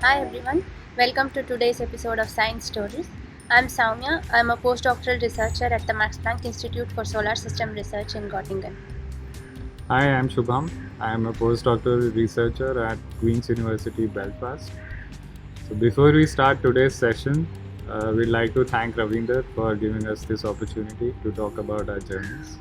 Hi everyone, welcome to today's episode of Science Stories. I'm Soumya. I'm a postdoctoral researcher at the Max Planck Institute for Solar System Research in Göttingen. Hi, I'm Shubham. I'm a postdoctoral researcher at Queen's University Belfast. So, before we start today's session, we'd like to thank Ravinder for giving us this opportunity to talk about our journeys.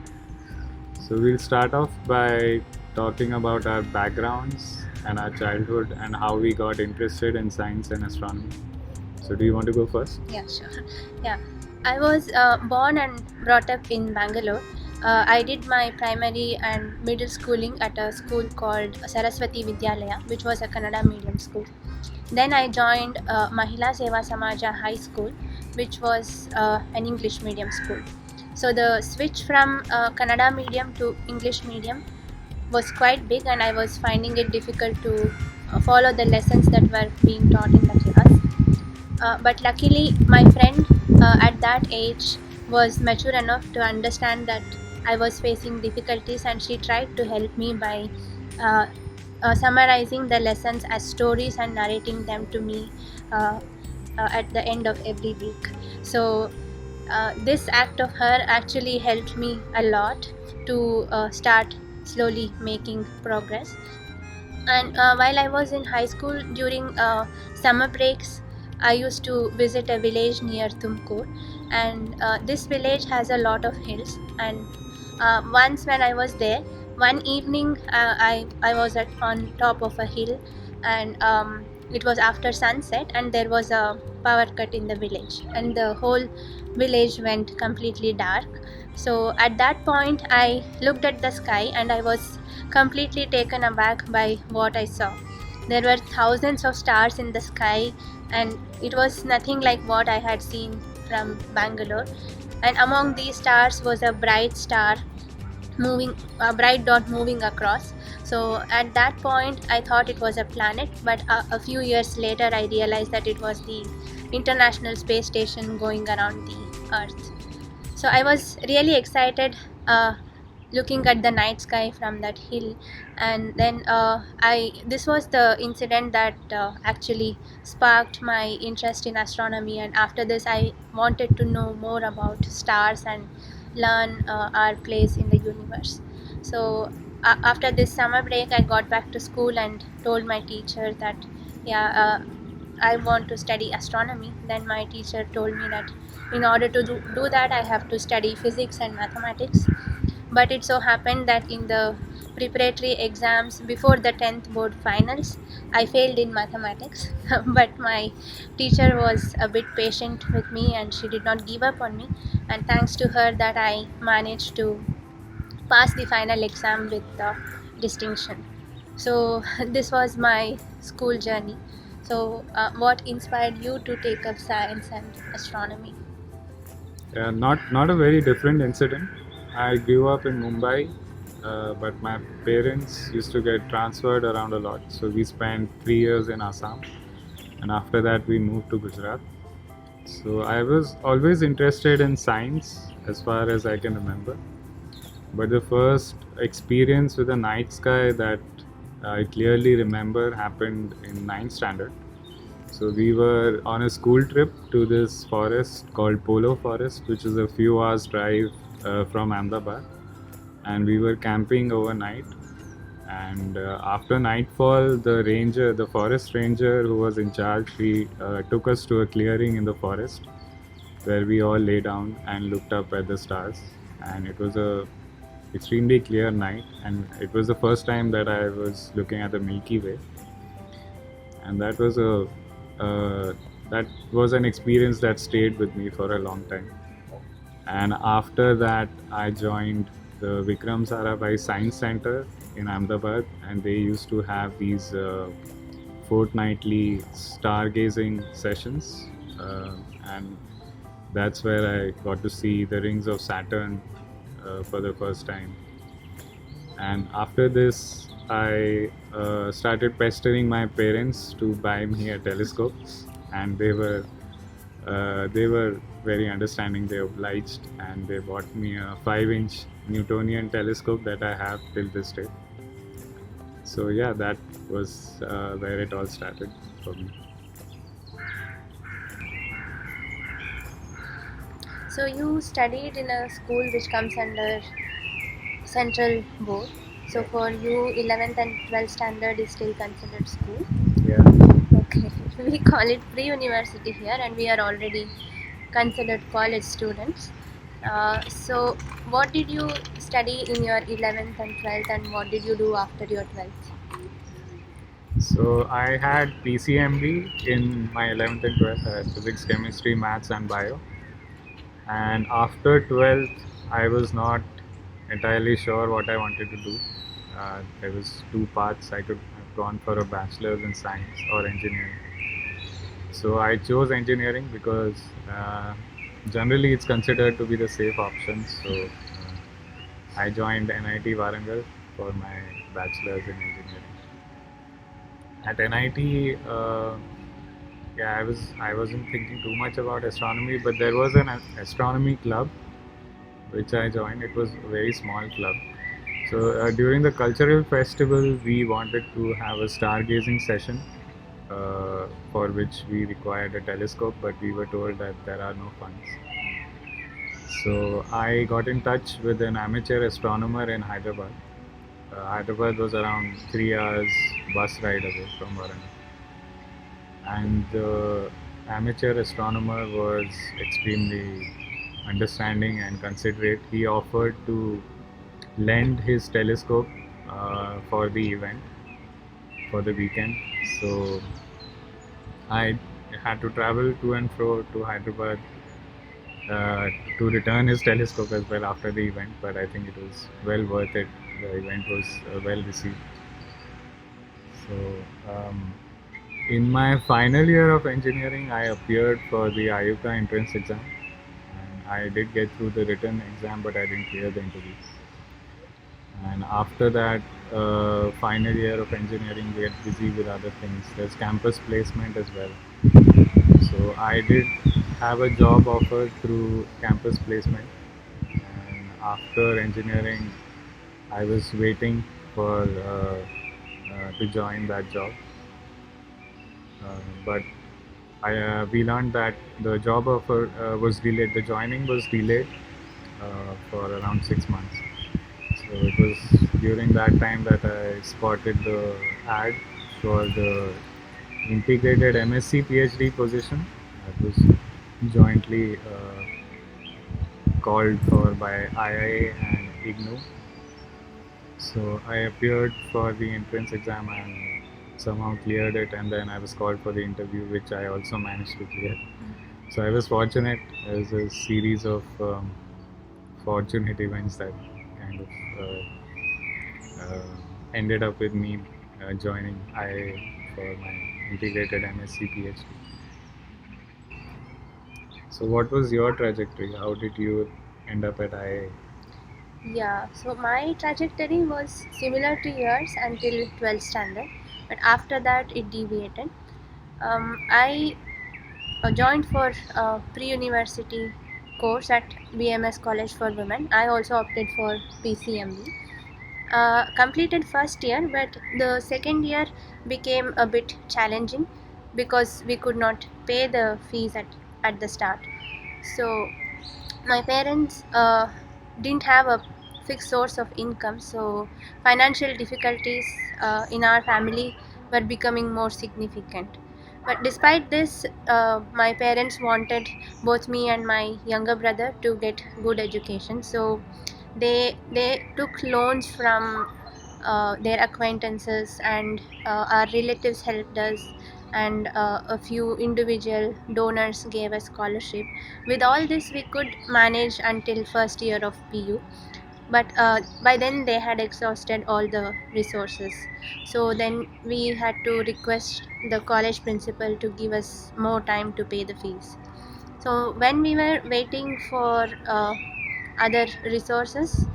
So, we'll start off by talking about our backgrounds and our childhood and how we got interested in science and astronomy. So, do you want to go first? Yeah, sure. Yeah, I was born and brought up in Bangalore. I did my primary and middle schooling at a school called Saraswati Vidyalaya, which was a Kannada medium school. Then I joined Mahila Seva Samaja High School, which was an English medium school. So the switch from Kannada medium to English medium was quite big, and I was finding it difficult to follow the lessons that were being taught in the class. But luckily, my friend at that age was mature enough to understand that I was facing difficulties, and she tried to help me by uh, summarizing the lessons as stories and narrating them to me at the end of every week. So, this act of her actually helped me a lot to start slowly making progress. And while I was in high school, during summer breaks, I used to visit a village near Tumkur, and this village has a lot of hills. And once when I was there, one evening I was on top of a hill, and it was after sunset, and there was a power cut in the village, and the whole village went completely dark. So at that point, I looked at the sky, and I was completely taken aback by what I saw. There were thousands of stars in the sky, and it was nothing like what I had seen from Bangalore. And among these stars was a bright star moving, a bright dot moving across. So at that point, I thought it was a planet, but a few years later, I realized that it was the International Space Station going around the Earth. So I was really excited looking at the night sky from that hill. And then I this was the incident that actually sparked my interest in astronomy, and after this I wanted to know more about stars and learn our place in the universe. So after this summer break, I got back to school and told my teacher that, yeah, I want to study astronomy. Then my teacher told me that in order to do that, I have to study physics and mathematics. But it so happened that in the preparatory exams before the 10th board finals, I failed in mathematics. But my teacher was a bit patient with me, and she did not give up on me. And thanks to her, that I managed to pass the final exam with distinction. So this was my school journey. So what inspired you to take up science and astronomy? Yeah, not a very different incident. I grew up in Mumbai, but my parents used to get transferred around a lot. So we spent 3 years in Assam, and after that we moved to Gujarat. So I was always interested in science as far as I can remember. But the first experience with the night sky that I clearly remember happened in ninth standard. So we were on a school trip to this forest called Polo Forest, which is a few hours drive from Ahmedabad, and we were camping overnight. And after nightfall, the forest ranger who was in charge, he took us to a clearing in the forest where we all lay down and looked up at the stars. And it was a extremely clear night, and it was the first time that I was looking at the Milky Way, and uh, that was an experience that stayed with me for a long time. And after that, I joined the Vikram Sarabhai Science Center in Ahmedabad, and they used to have these fortnightly stargazing sessions, and that's where I got to see the rings of Saturn for the first time. And after this, I started pestering my parents to buy me a telescope, and they were very understanding. They obliged, and they bought me a 5-inch Newtonian telescope that I have till this day. So yeah, that was where it all started for me. So you studied in a school which comes under Central Board. So Yeah. for you, 11th and 12th standard is still considered school. Yeah. Okay, we call it pre-university here, and we are already considered college students. So, what did you study in your 11th and 12th, and what did you do after your 12th? So I had PCMB in my 11th and 12th. I had physics, chemistry, maths, and bio. And after 12th, I was not entirely sure what I wanted to do. There was two paths. I could have gone for a bachelor's in science or engineering. So I chose engineering because generally it's considered to be the safe option. So I joined NIT Warangal for my bachelor's in engineering. At NIT, yeah, I wasn't thinking too much about astronomy, but there was an astronomy club which I joined. It was a very small club. So during the cultural festival, we wanted to have a stargazing session, for which we required a telescope, but we were told that there are no funds. So I got in touch with an amateur astronomer in Hyderabad. Hyderabad was around 3 hours bus ride away from Varanasi, and the amateur astronomer was extremely understanding and considerate. He offered to lend his telescope for the event for the weekend. So I had to travel to and fro to Hyderabad to return his telescope as well after the event, but I think it was well worth it. The event was well received. So, in my final year of engineering, I appeared for the IUCA entrance exam, and I did get through the written exam, but I didn't clear the interview. And after that, final year of engineering, we get busy with other things. There's campus placement as well. So I did have a job offer through campus placement, and after engineering, I was waiting for to join that job. But we learned that the job offer was delayed. The joining was delayed for around 6 months. So it was during that time that I spotted the ad for the integrated MSc PhD position that was jointly called for by IIA and IGNOU. So I appeared for the entrance exam and somehow cleared it, and then I was called for the interview, which I also managed to clear. So I was fortunate. There was a series of fortunate events that kind of ended up with me joining IIA for my integrated MSc PhD. So what was your trajectory? How did you end up at IIA? Yeah, so my trajectory was similar to yours until 12th standard, but after that it deviated. I joined for a pre-university course at BMS College for Women. I also opted for PCMB. Completed first year, but the second year became a bit challenging because we could not pay the fees at the start. So my parents didn't have a fixed source of income, so financial difficulties in our family were becoming more significant. But despite this, my parents wanted both me and my younger brother to get good education, so they took loans from their acquaintances, and our relatives helped us, and a few individual donors gave us scholarship. With all this, we could manage until first year of PU, but by then they had exhausted all the resources. So then we had to request the college principal to give us more time to pay the fees. So when we were waiting for other resources,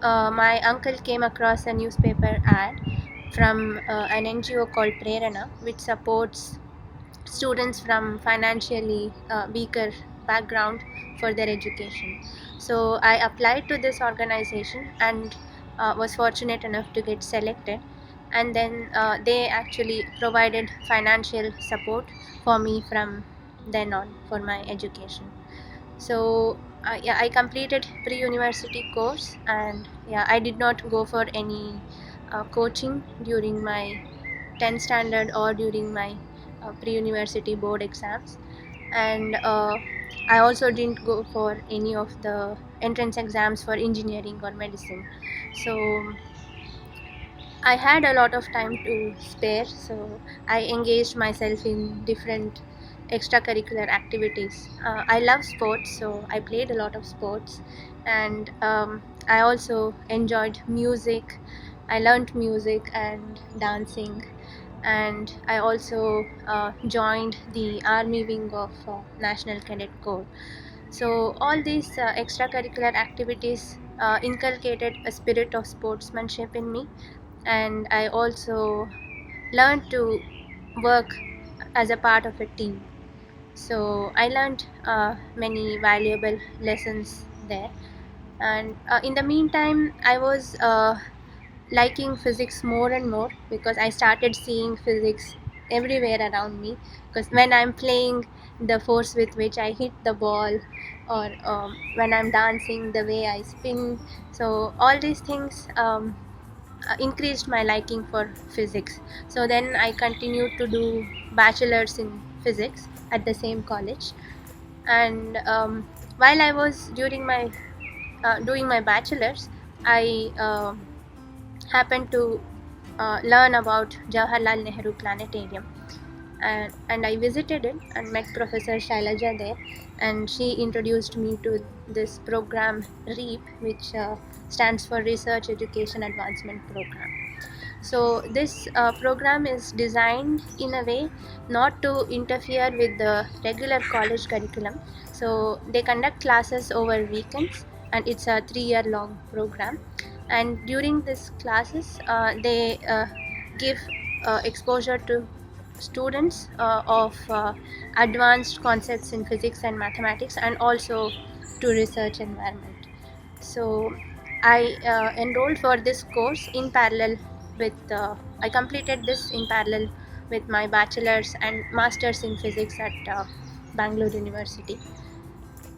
my uncle came across a newspaper ad from an NGO called Prerana, which supports students from financially weaker background for their education. So I applied to this organization and was fortunate enough to get selected. and then they actually provided financial support for me from then on for my education. So yeah, I completed pre-university course, and yeah, I did not go for any coaching during my 10th standard or during my pre-university board exams. And I also didn't go for any of the entrance exams for engineering or medicine. So I had a lot of time to spare, so I engaged myself in different extracurricular activities. I love sports, so I played a lot of sports, and I also enjoyed music. I learned music and dancing, and I also joined the army wing of National Cadet Corps. So all these extracurricular activities inculcated a spirit of sportsmanship in me, and I also learned to work as a part of a team. So I learned many valuable lessons there. And in the meantime, I was liking physics more and more because I started seeing physics everywhere around me. Because when I'm playing, the force with which I hit the ball, or when I'm dancing, the way I spin, so all these things increased my liking for physics. So then I continued to do bachelor's in physics at the same college. And while I was during my doing my bachelor's, I happened to learn about Jawaharlal Nehru Planetarium, and I visited it and met Professor Shailaja there, and she introduced me to this program REAP, which stands for Research Education Advancement Program. So this program is designed in a way not to interfere with the regular college curriculum. So they conduct classes over weekends, and it's a 3-year long program. And during these classes, they give exposure to students of advanced concepts in physics and mathematics, and also to research environment. So I enrolled for this course in parallel with I completed this in parallel with my bachelor's and master's in physics at Bangalore University.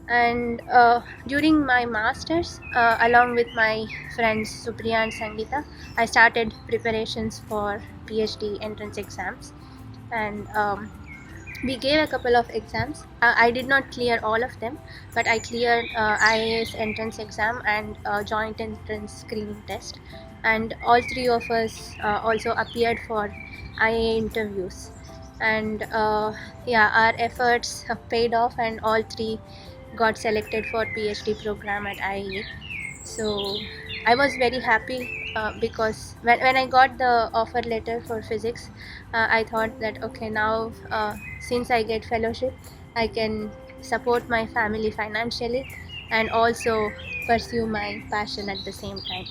And during my masters, along with my friends Supriya and Sangeeta, I started preparations for PhD entrance exams. And we gave a couple of exams. I did not clear all of them, but I cleared IAS entrance exam and joint entrance screening test. And all three of us also appeared for IA interviews. And yeah, our efforts have paid off, and all three got selected for PhD program at IIA. So I was very happy because when I got the offer letter for physics, I thought that okay, now since I get fellowship, I can support my family financially and also pursue my passion at the same time.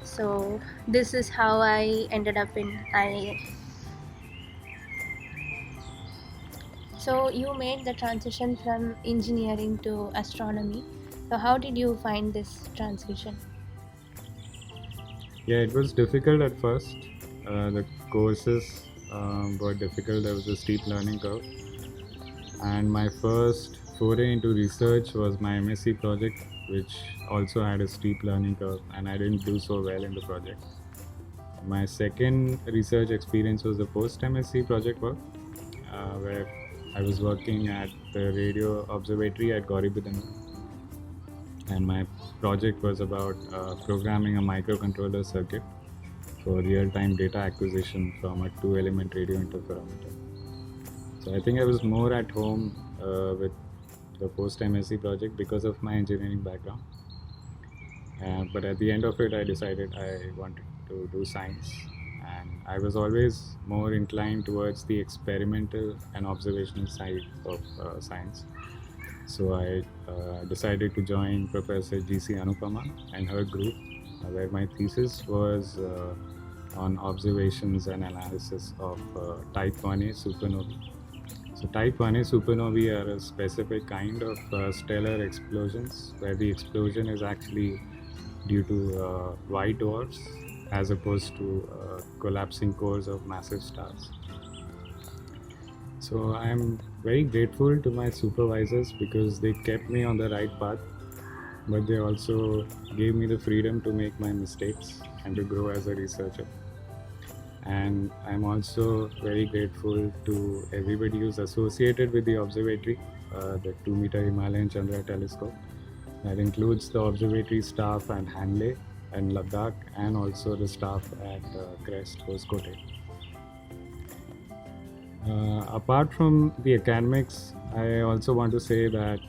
So this is how I ended up in IIA. So you made the transition from engineering to astronomy. So how did you find this transition? Yeah, it was difficult at first. The courses were difficult. There was a steep learning curve. And my first foray into research was my MSc project, which also had a steep learning curve, and I didn't do so well in the project. My second research experience was the post MSc project work, where I was working at the radio observatory at Gauribidanur, and my project was about programming a microcontroller circuit for real-time data acquisition from a 2-element radio interferometer. So I think I was more at home with the post MSc project because of my engineering background. But at the end of it, I decided I wanted to do science, and I was always more inclined towards the experimental and observational side of science. So I decided to join Professor G.C. Anupama and her group, where my thesis was on observations and analysis of type 1a supernovae. So type 1a supernovae are a specific kind of stellar explosions where the explosion is actually due to white dwarfs as opposed to collapsing cores of massive stars. So I'm very grateful to my supervisors because they kept me on the right path, but they also gave me the freedom to make my mistakes and to grow as a researcher. And I'm also very grateful to everybody who's associated with the observatory, the 2-meter Himalayan Chandra telescope. That includes the observatory staff at Hanle and Ladakh, and also the staff at Crest Hoskote. Apart from the academics, I also want to say that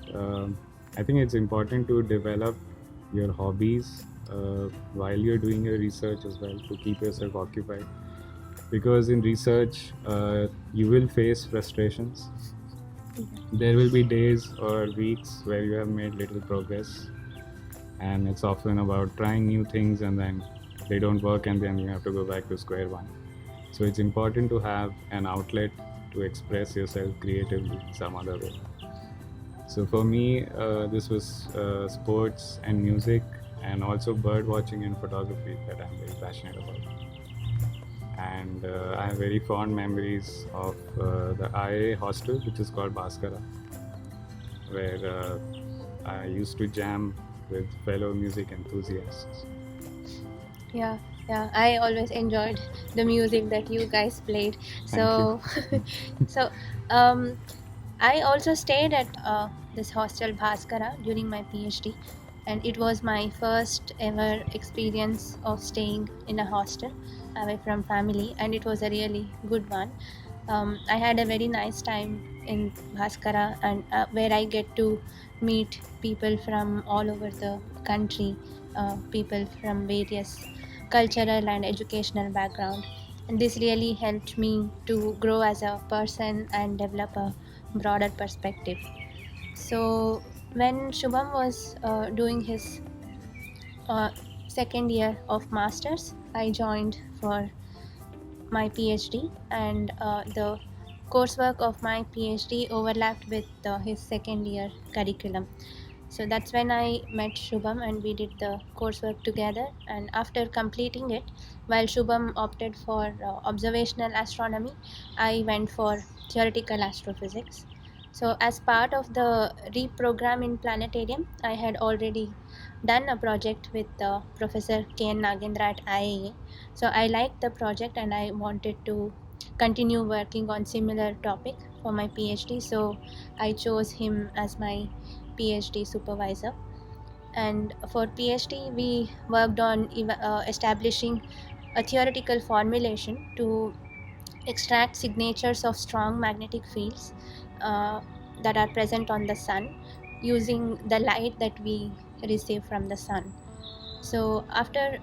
I think it's important to develop your hobbies while you're doing your research as well, to keep yourself occupied. Because in research, you will face frustrations. There will be days or weeks where you have made little progress, and it's often about trying new things and then they don't work, and then you have to go back to square one. So it's important to have an outlet to express yourself creatively some other way. So for me, this was sports and music, and also bird watching and photography that I'm very passionate about. And I have very fond memories of the IA hostel, which is called Bhaskara, where I used to jam with fellow music enthusiasts. Yeah, yeah. I always enjoyed the music that you guys played. Thank you. So, I also stayed at this hostel Bhaskara during my PhD, and it was my first ever experience of staying in a hostel away from family, and it was a really good one. I had a very nice time in Bhaskara, and where I get to meet people from all over the country, people from various cultural and educational background, and this really helped me to grow as a person and develop a broader perspective. So when Shubham was doing his uh, second year of masters, I joined for my PhD, and the coursework of my PhD overlapped with his second year curriculum. So that's when I met Shubham and we did the coursework together. And after completing it, while Shubham opted for observational astronomy, I went for theoretical astrophysics. So, as part of the REAP program in planetarium, I had already done a project with Professor K.N. Nagendra at IAA. So, I liked the project and I wanted to continue working on similar topic for my PhD. So, I chose him as my PhD supervisor. And for PhD, we worked on establishing a theoretical formulation to extract signatures of strong magnetic fields uh, that are present on the sun using the light that we receive from the sun. So after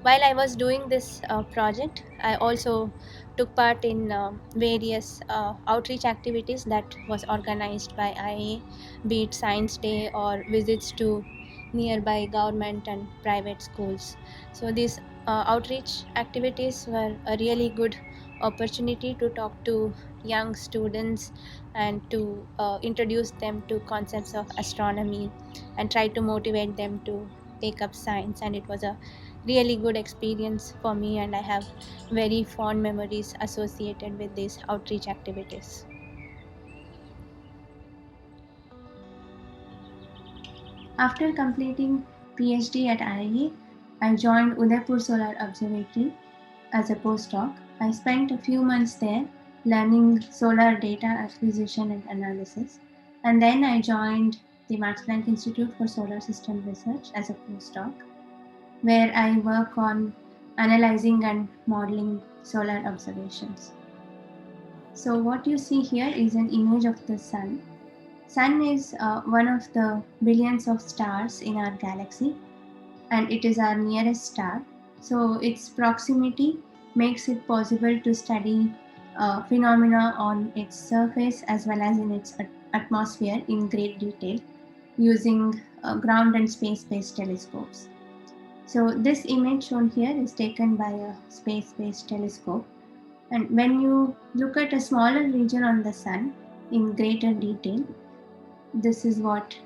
while I was doing this project, I also took part in various outreach activities that was organized by IA, be it Science Day or visits to nearby government and private schools. So these outreach activities were a really good opportunity to talk to young students and to introduce them to concepts of astronomy and try to motivate them to take up science. And it was a really good experience for me, and I have very fond memories associated with these outreach activities. After completing PhD at IIE, I joined Udaipur Solar Observatory as a postdoc. I spent a few months there learning solar data acquisition and analysis, and then I joined the Max Planck Institute for Solar System Research as a postdoc, where I work on analyzing and modeling solar observations. So what you see here is an image of the sun. Sun is one of the billions of stars in our galaxy, and it is our nearest star. So its proximity makes it possible to study phenomena on its surface as well as in its atmosphere in great detail using ground and space-based telescopes. So this image shown here is taken by a space-based telescope. And when you look at a smaller region on the sun in greater detail, this is what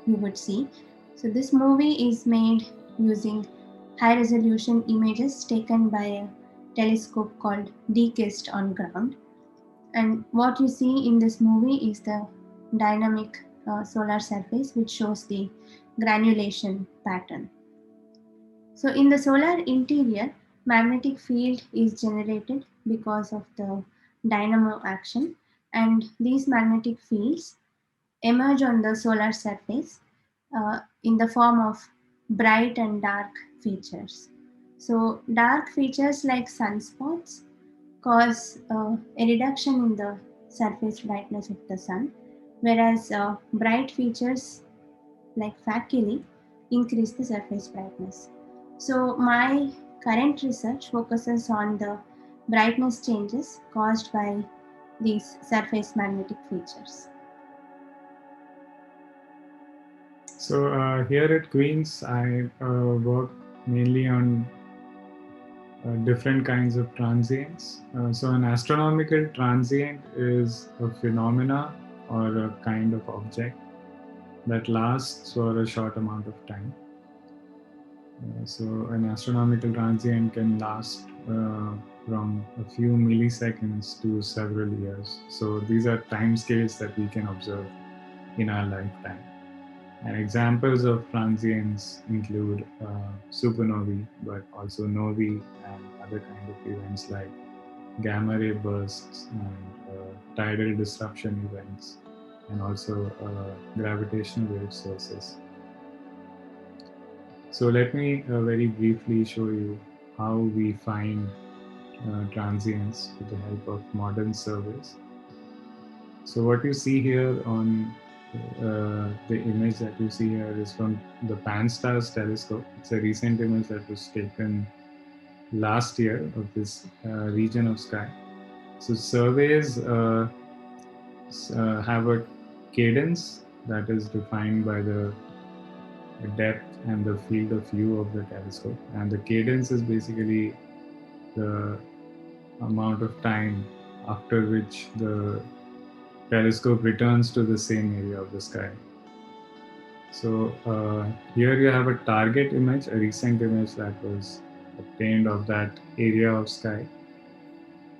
you would see. So this movie is made using high resolution images taken by a telescope called DKIST on ground. And what you see in this movie is the dynamic solar surface, which shows the granulation pattern. So, in the solar interior, magnetic field is generated because of the dynamo action, and these magnetic fields emerge on the solar surface in the form of bright and dark features. So, dark features like sunspots cause a reduction in the surface brightness of the sun, whereas bright features like faculae increase the surface brightness. So, my current research focuses on the brightness changes caused by these surface magnetic features. So here at Queen's, I work mainly on different kinds of transients. So an astronomical transient is a phenomena or a kind of object that lasts for a short amount of time. So an astronomical transient can last from a few milliseconds to several years. So these are time scales that we can observe in our lifetime. And examples of transients include supernovae, but also novae and other kind of events like gamma ray bursts and tidal disruption events, and also gravitational wave sources. So let me very briefly show you how we find transients with the help of modern surveys. So what you see here on the image that you see here is from the Pan-STARRS telescope. It's a recent image that was taken last year of this region of sky. So surveys have a cadence that is defined by the depth and the field of view of the telescope, and the cadence is basically the amount of time after which the telescope returns to the same area of the sky. So here you have a target image, a recent image that was obtained of that area of sky,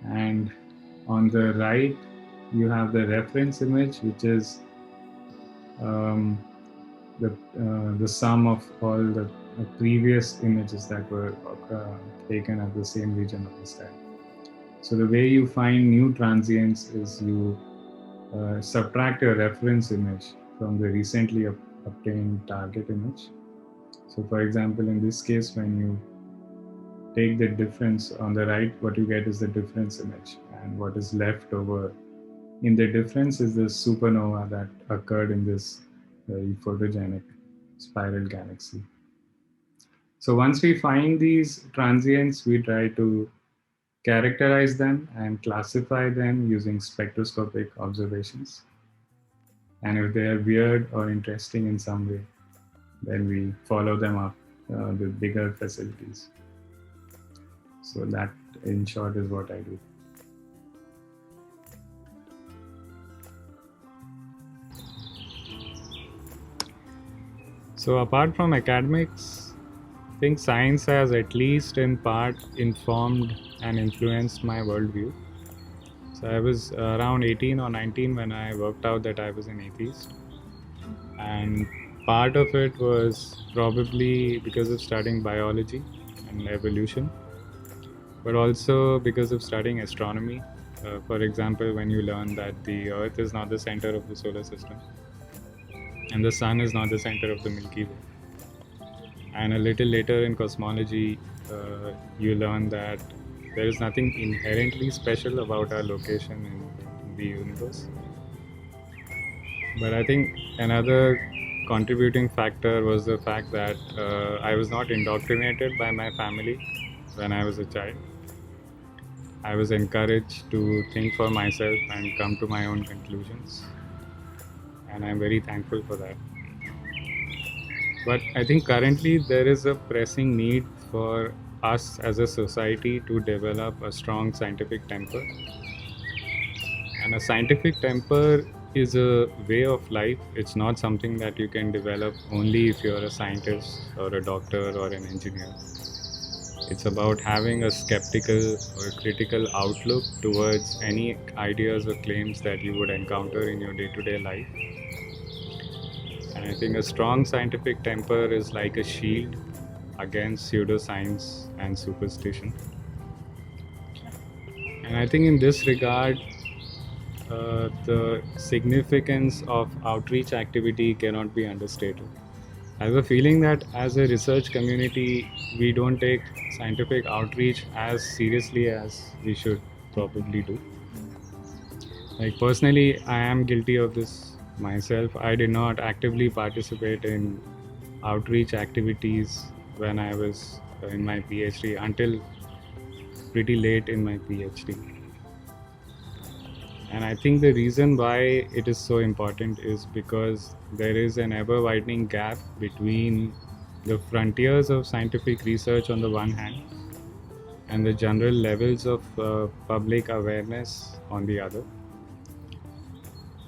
and on the right you have the reference image, which is the sum of all the previous images that were taken at the same region of the sky. So the way you find new transients is you subtract a reference image from the recently obtained target image. So for example, in this case, when you take the difference on the right, what you get is the difference image, and what is left over in the difference is the supernova that occurred in this very photogenic spiral galaxy. So once we find these transients, we try to characterize them and classify them using spectroscopic observations. And if they are weird or interesting in some way, then we follow them up with bigger facilities. So that, in short, is what I do. So apart from academics, I think science has at least in part informed and influenced my worldview. So I was around 18 or 19 when I worked out that I was an atheist. And part of it was probably because of studying biology and evolution, but also because of studying astronomy. For example, when you learn that the Earth is not the center of the solar system and the Sun is not the center of the Milky Way. And a little later in cosmology, you learn that there is nothing inherently special about our location in the universe. But I think another contributing factor was the fact that I was not indoctrinated by my family when I was a child. I was encouraged to think for myself and come to my own conclusions. And I'm very thankful for that. But I think currently there is a pressing need for us as a society to develop a strong scientific temper. And a scientific temper is a way of life. It's not something that you can develop only if you're a scientist or a doctor or an engineer. It's about having a skeptical or critical outlook towards any ideas or claims that you would encounter in your day to day life. And I think a strong scientific temper is like a shield against pseudoscience and superstition. And I think in this regard, the significance of outreach activity cannot be understated. I have a feeling that as a research community, we don't take scientific outreach as seriously as we should probably do. Like personally, I am guilty of this myself. I did not actively participate in outreach activities when I was in my PhD until pretty late in my PhD. And I think the reason why it is so important is because there is an ever widening gap between the frontiers of scientific research on the one hand and the general levels of public awareness on the other.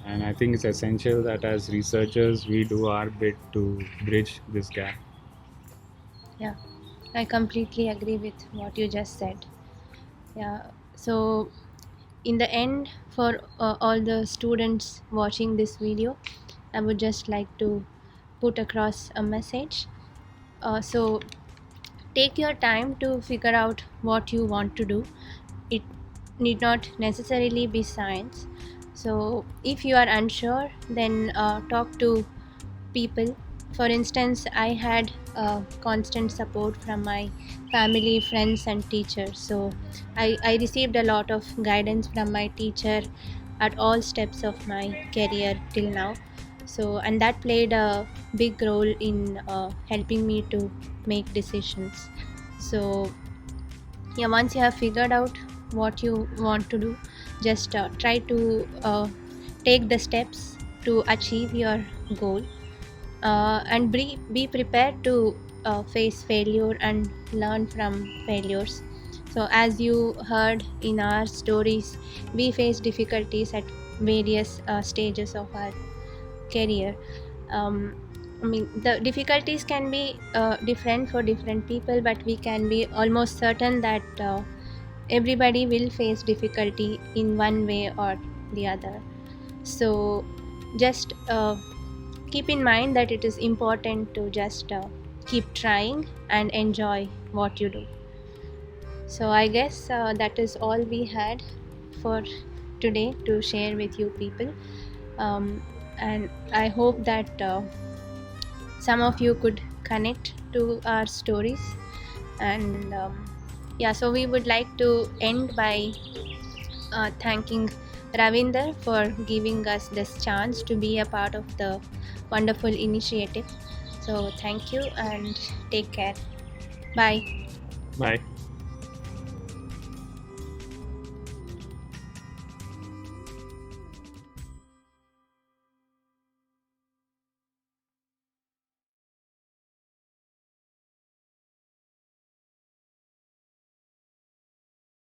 And I think it's essential that as researchers we do our bit to bridge this gap. Yeah, I completely agree with what you just said. Yeah, so in the end, for all the students watching this video, I would just like to put across a message. So take your time to figure out what you want to do. It need not necessarily be science. So if you are unsure, then talk to people. For instance, I had constant support from my family, friends, and teachers. So I received a lot of guidance from my teacher at all steps of my career till now. So, and that played a big role in helping me to make decisions. So, yeah, once you have figured out what you want to do, just try to take the steps to achieve your goal, and be prepared to face failure and learn from failures. So as you heard in our stories, we face difficulties at various stages of our career. I mean, the difficulties can be different for different people, but we can be almost certain that everybody will face difficulty in one way or the other. So just keep in mind that it is important to just keep trying and enjoy what you do. So I guess that is all we had for today to share with you people. And I hope that some of you could connect to our stories. And yeah, so we would like to end by thanking Ravinder for giving us this chance to be a part of the wonderful initiative. So thank you and take care. Bye. Bye.